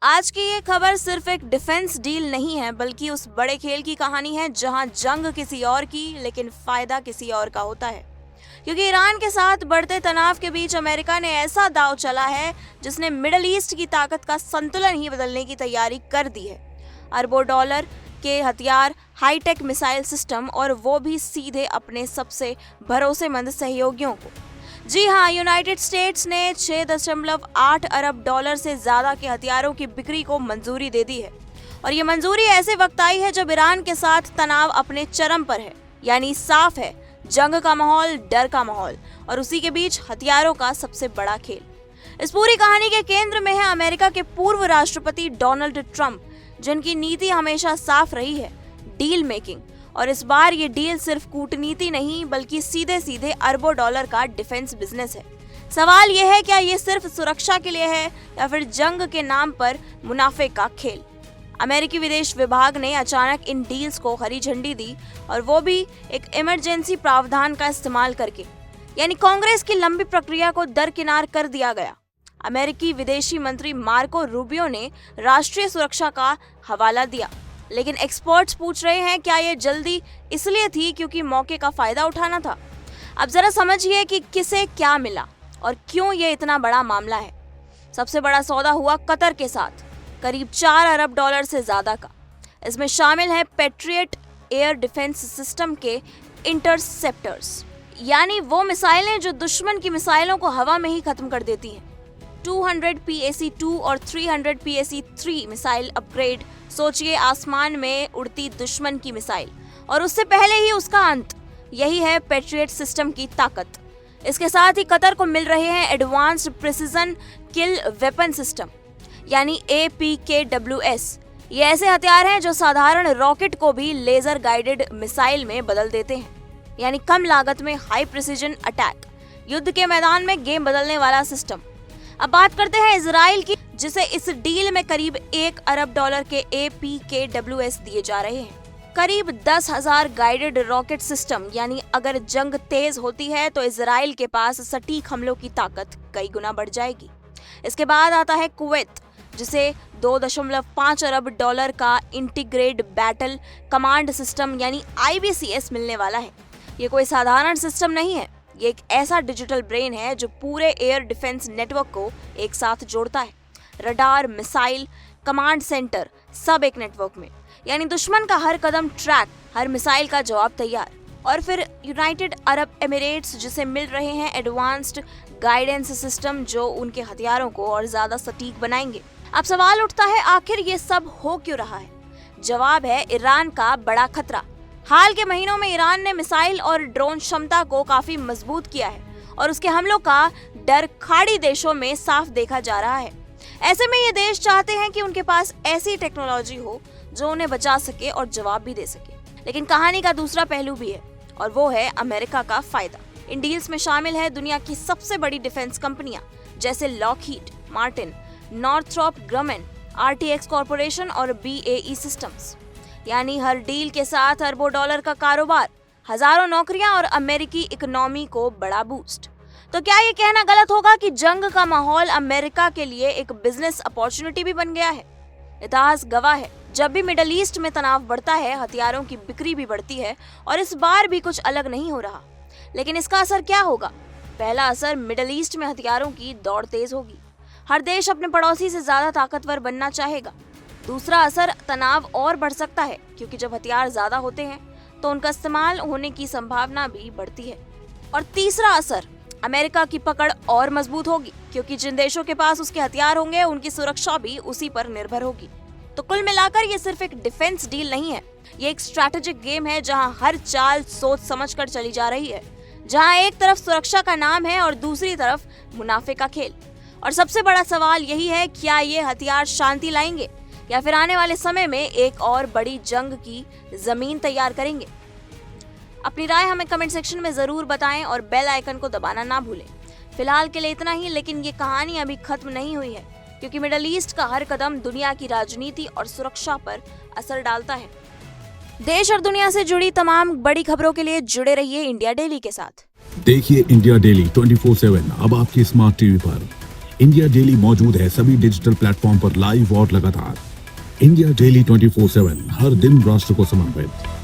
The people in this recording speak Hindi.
आज की ये खबर सिर्फ एक डिफेंस डील नहीं है, बल्कि उस बड़े खेल की कहानी है जहां जंग किसी और की लेकिन फायदा किसी और का होता है। क्योंकि ईरान के साथ बढ़ते तनाव के बीच अमेरिका ने ऐसा दांव चला है जिसने मिडिल ईस्ट की ताकत का संतुलन ही बदलने की तैयारी कर दी है। अरबों डॉलर के हथियार, हाईटेक मिसाइल सिस्टम और वो भी सीधे अपने सबसे भरोसेमंद सहयोगियों को। जी हाँ, यूनाइटेड स्टेट्स ने 6.8 अरब डॉलर से ज्यादा के हथियारों की बिक्री को मंजूरी दे दी है। और ये मंजूरी ऐसे वक्त आई है जब ईरान के साथ तनाव अपने चरम पर है। यानी साफ है, जंग का माहौल, डर का माहौल और उसी के बीच हथियारों का सबसे बड़ा खेल। इस पूरी कहानी के केंद्र में है अमेरिका के पूर्व राष्ट्रपति डोनाल्ड ट्रंप, जिनकी नीति हमेशा साफ रही है, डील मेकिंग। और इस बार ये डील सिर्फ कूटनीति नहीं, बल्कि सीधे सीधे अरबों डॉलर का डिफेंस बिजनेस है। सवाल यह है, क्या ये सिर्फ सुरक्षा के लिए है या फिर जंग के नाम पर मुनाफे का खेल? अमेरिकी विदेश विभाग ने अचानक इन डील्स को हरी झंडी दी, और वो भी एक इमरजेंसी प्रावधान का इस्तेमाल करके। यानी कांग्रेस की लंबी प्रक्रिया को दरकिनार कर दिया गया। अमेरिकी विदेशी मंत्री मार्को रूबियो ने राष्ट्रीय सुरक्षा का हवाला दिया, लेकिन एक्सपर्ट्स पूछ रहे हैं, क्या ये जल्दी इसलिए थी क्योंकि मौके का फायदा उठाना था? अब जरा समझिए कि किसे क्या मिला और क्यों ये इतना बड़ा मामला है। सबसे बड़ा सौदा हुआ कतर के साथ, करीब 4 अरब डॉलर से ज्यादा का। इसमें शामिल है पेट्रियट एयर डिफेंस सिस्टम के इंटरसेप्टर्स, यानी वो मिसाइलें जो दुश्मन की मिसाइलों को हवा में ही खत्म कर देती हैं। 200 PAC-2 और 300 PAC-3 मिसाइल अपग्रेड। सोचिए, आसमान में उड़ती दुश्मन की मिसाइल और उससे पहले ही उसका अंत। यही है पेट्रियट सिस्टम की ताकत। इसके साथ ही कतर को मिल रहे हैं एडवांस्ड प्रिसिजन किल वेपन सिस्टम, यानी APKWS। ये ऐसे हथियार हैं जो साधारण रॉकेट को भी लेजर गाइडेड मिसाइल में बदल देते हैं, यानी कम लागत में हाई प्रिसिजन अटैक। युद्ध के मैदान में गेम बदलने वाला सिस्टम। अब बात करते हैं इजराइल की, जिसे इस डील में करीब 1 अरब डॉलर के APKWS दिए जा रहे हैं। करीब 10,000 गाइडेड रॉकेट सिस्टम, यानी अगर जंग तेज होती है तो इजराइल के पास सटीक हमलों की ताकत कई गुना बढ़ जाएगी। इसके बाद आता है कुवैत, जिसे 2.5 अरब डॉलर का इंटीग्रेटेड बैटल कमांड सिस्टम यानी IBCS मिलने वाला है। ये कोई साधारण सिस्टम नहीं है, ये एक ऐसा डिजिटल ब्रेन है जो पूरे एयर डिफेंस नेटवर्क को एक साथ जोड़ता है। रडार, मिसाइल, कमांड सेंटर, सब एक नेटवर्क में। यानी दुश्मन का हर कदम ट्रैक, हर मिसाइल का जवाब तैयार। और फिर यूनाइटेड अरब एमिरेट्स, जिसे मिल रहे हैं एडवांस्ड गाइडेंस सिस्टम जो उनके हथियारों को और ज्यादा सटीक बनाएंगे। अब सवाल उठता है, आखिर ये सब हो क्यों रहा है? जवाब है ईरान का बड़ा खतरा। हाल के महीनों में ईरान ने मिसाइल और ड्रोन क्षमता को काफी मजबूत किया है और उसके हमलों का डर खाड़ी देशों में साफ देखा जा रहा है। ऐसे में ये देश चाहते हैं कि उनके पास ऐसी टेक्नोलॉजी हो जो उन्हें बचा सके और जवाब भी दे सके। लेकिन कहानी का दूसरा पहलू भी है, और वो है अमेरिका का फायदा। इन डील्स में शामिल है दुनिया की सबसे बड़ी डिफेंस कंपनियां, जैसे Lockheed Martin, Northrop ग्रमन, RTX corporation और BAE सिस्टम्स। यानी हर डील के साथ अरबों डॉलर का कारोबार, हजारों नौकरियां और अमेरिकी इकोनॉमी को बड़ा बूस्ट। तो क्या ये कहना गलत होगा कि जंग का माहौल अमेरिका के लिए एक बिजनेस अपॉर्चुनिटी भी बन गया है? इतिहास गवाह है, जब भी मिडिल ईस्ट में तनाव बढ़ता है, हथियारों की बिक्री भी बढ़ती है, और इस बार भी कुछ अलग नहीं हो रहा। लेकिन इसका असर क्या होगा? पहला असर, मिडिल ईस्ट में हथियारों की दौड़ तेज होगी। हर देश अपने पड़ोसी से ज्यादा ताकतवर बनना चाहेगा। दूसरा असर, तनाव और बढ़ सकता है, क्योंकि जब हथियार ज्यादा होते हैं तो उनका इस्तेमाल होने की संभावना भी बढ़ती है। और तीसरा असर, अमेरिका की पकड़ और मजबूत होगी, क्योंकि जिन देशों के पास उसके हथियार होंगे उनकी सुरक्षा भी उसी पर निर्भर होगी। तो कुल मिलाकर ये सिर्फ एक डिफेंस डील नहीं है, ये एक स्ट्रैटेजिक गेम है जहां हर चाल सोच समझकर चली जा रही है, जहां एक तरफ सुरक्षा का नाम है और दूसरी तरफ मुनाफे का खेल। और सबसे बड़ा सवाल यही है, क्या ये हथियार शांति लाएंगे या फिर आने वाले समय में एक और बड़ी जंग की जमीन तैयार करेंगे? अपनी राय हमें कमेंट सेक्शन में जरूर बताएं और बेल आइकन को दबाना ना भूलें। फिलहाल के लिए इतना ही, लेकिन ये कहानी अभी खत्म नहीं हुई है, क्योंकि मिडिल ईस्ट का हर कदम दुनिया की राजनीति और सुरक्षा पर असर डालता है। देश और दुनिया से जुड़ी तमाम बड़ी खबरों के लिए जुड़े रहिए इंडिया डेली के साथ। देखिए इंडिया डेली 24/7 अब आपकी स्मार्ट टीवी पर। इंडिया डेली मौजूद है सभी डिजिटल प्लेटफॉर्म पर लाइव और लगातार। इंडिया डेली 24/7, हर दिन राष्ट्र को समर्पित।